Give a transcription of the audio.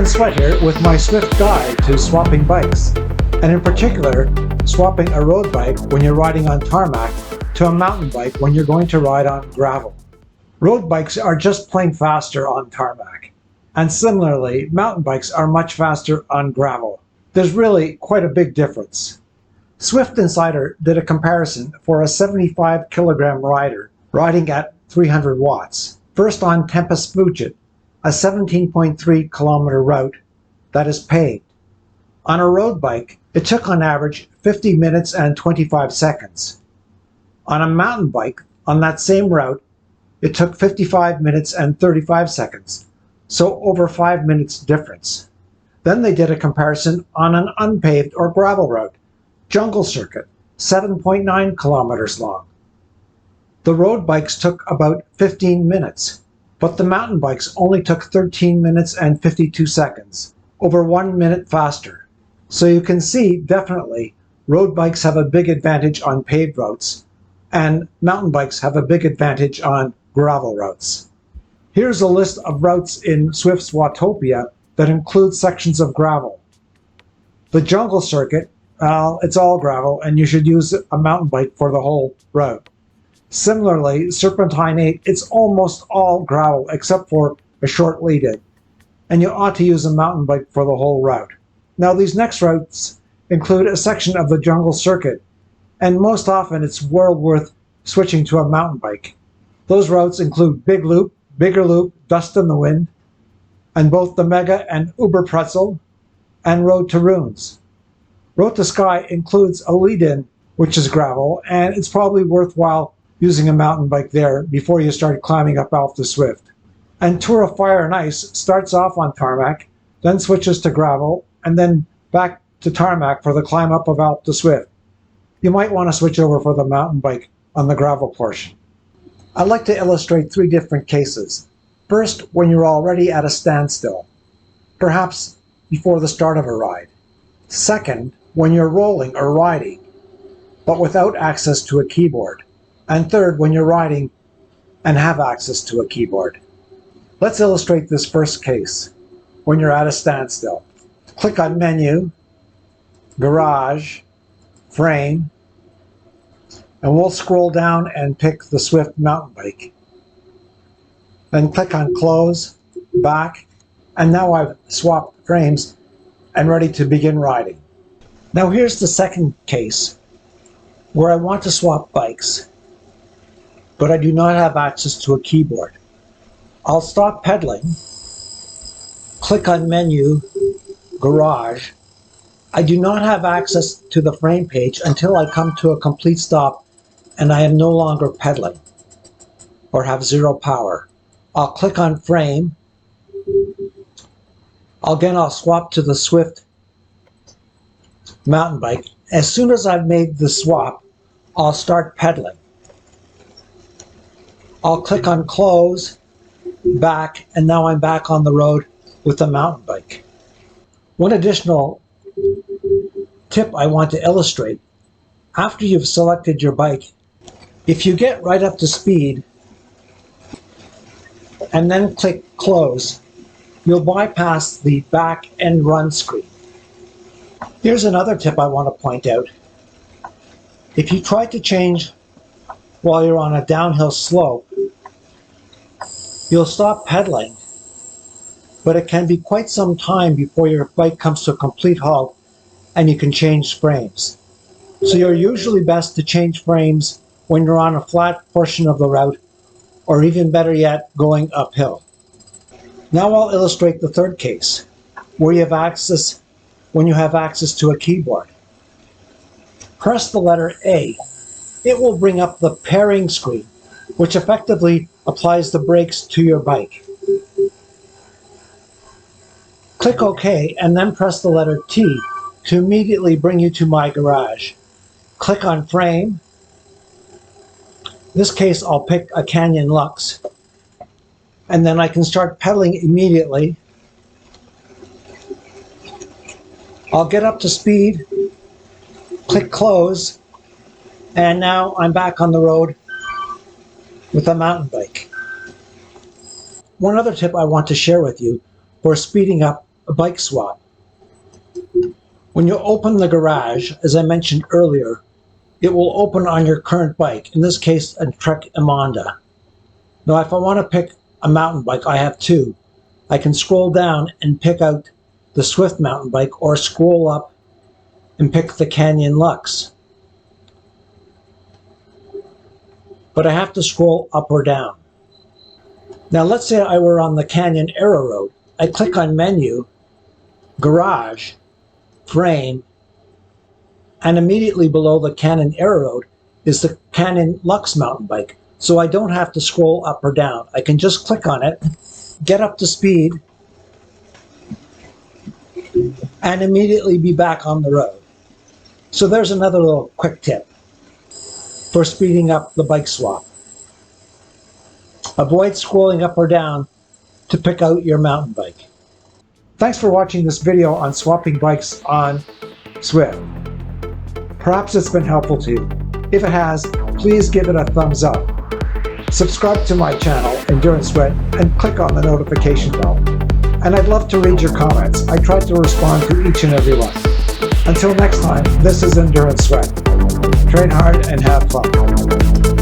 Kevin Sweat here with my swift guide to swapping bikes, and in particular, swapping a road bike when you're riding on tarmac to a mountain bike when you're going to ride on gravel. Road bikes are just plain faster on tarmac, and similarly, mountain bikes are much faster on gravel. There's really quite a big difference. Swift Insider did a comparison for a 75 kilogram rider riding at 300 watts, first on Tempest Fugit, a 17.3 kilometer route that is paved. On a road bike, it took on average 50 minutes and 25 seconds. On a mountain bike, on that same route, it took 55 minutes and 35 seconds, so over 5 minutes difference. Then they did a comparison on an unpaved or gravel route, Jungle Circuit, 7.9 kilometers long. The road bikes took about 15 minutes, but the mountain bikes only took 13 minutes and 52 seconds, over 1 minute faster. So you can see definitely road bikes have a big advantage on paved routes, and mountain bikes have a big advantage on gravel routes. Here's a list of routes in Swift's Watopia that include sections of gravel. The Jungle Circuit, it's all gravel, and you should use a mountain bike for the whole route. Similarly, Serpentine 8, it's almost all gravel except for a short lead-in, and you ought to use a mountain bike for the whole route. Now these next routes include a section of the Jungle Circuit, and most often it's well worth switching to a mountain bike. Those routes include Big Loop, Bigger Loop, Dust in the Wind, and both the Mega and Uber Pretzel, and Road to Runes. Road to Sky includes a lead-in, which is gravel, and it's probably worthwhile using a mountain bike there before you start climbing up Alpe Swift. And Tour of Fire and Ice starts off on tarmac, then switches to gravel, and then back to tarmac for the climb up of Alpe Swift. You might want to switch over for the mountain bike on the gravel portion. I'd like to illustrate 3 different cases. First, when you're already at a standstill, perhaps before the start of a ride. Second, when you're rolling or riding, but without access to a keyboard. And third, when you're riding and have access to a keyboard. Let's illustrate this first case, when you're at a standstill. Click on Menu, Garage, Frame, and we'll scroll down and pick the Swift mountain bike. Then click on Close, Back, and now I've swapped frames and ready to begin riding. Now here's the second case, where I want to swap bikes, but I do not have access to a keyboard. I'll stop pedaling, click on Menu, Garage. I do not have access to the frame page until I come to a complete stop and I am no longer pedaling or have 0 power. I'll click on Frame. Again, I'll swap to the Swift mountain bike. As soon as I've made the swap, I'll start pedaling. I'll click on Close, Back, and now I'm back on the road with the mountain bike. One additional tip I want to illustrate. After you've selected your bike, if you get right up to speed and then click Close, you'll bypass the back and run screen. Here's another tip I want to point out. If you try to change while you're on a downhill slope, you'll stop pedaling, but it can be quite some time before your bike comes to a complete halt and you can change frames. So you're usually best to change frames when you're on a flat portion of the route, or even better yet, going uphill. Now I'll illustrate the third case, where you have access to a keyboard. Press the letter A. It will bring up the pairing screen, which effectively applies the brakes to your bike. Click OK and then press the letter T to immediately bring you to My Garage. Click on Frame. In this case, I'll pick a Canyon Lux, and then I can start pedaling immediately. I'll get up to speed, click Close, and now I'm back on the road with a mountain bike. One other tip I want to share with you for speeding up a bike swap. When you open the garage, as I mentioned earlier, it will open on your current bike, in this case a Trek Emonda. Now if I want to pick a mountain bike, I have two. I can scroll down and pick out the Swift mountain bike, or scroll up and pick the Canyon Lux. But I have to scroll up or down. Now let's say I were on the Canyon Aero Road. I click on Menu, Garage, Frame, and immediately below the Canyon Aero Road is the Canyon Lux mountain bike. So I don't have to scroll up or down. I can just click on it, get up to speed, and immediately be back on the road. So there's another little quick tip for speeding up the bike swap. Avoid scrolling up or down to pick out your mountain bike. Thanks for watching this video on swapping bikes on Swift. Perhaps it's been helpful to you. If it has, please give it a thumbs up. Subscribe to my channel, Endurance Sweat, and click on the notification bell. And I'd love to read your comments. I try to respond to each and every one. Until next time, this is Endurance Sweat. Train hard and have fun.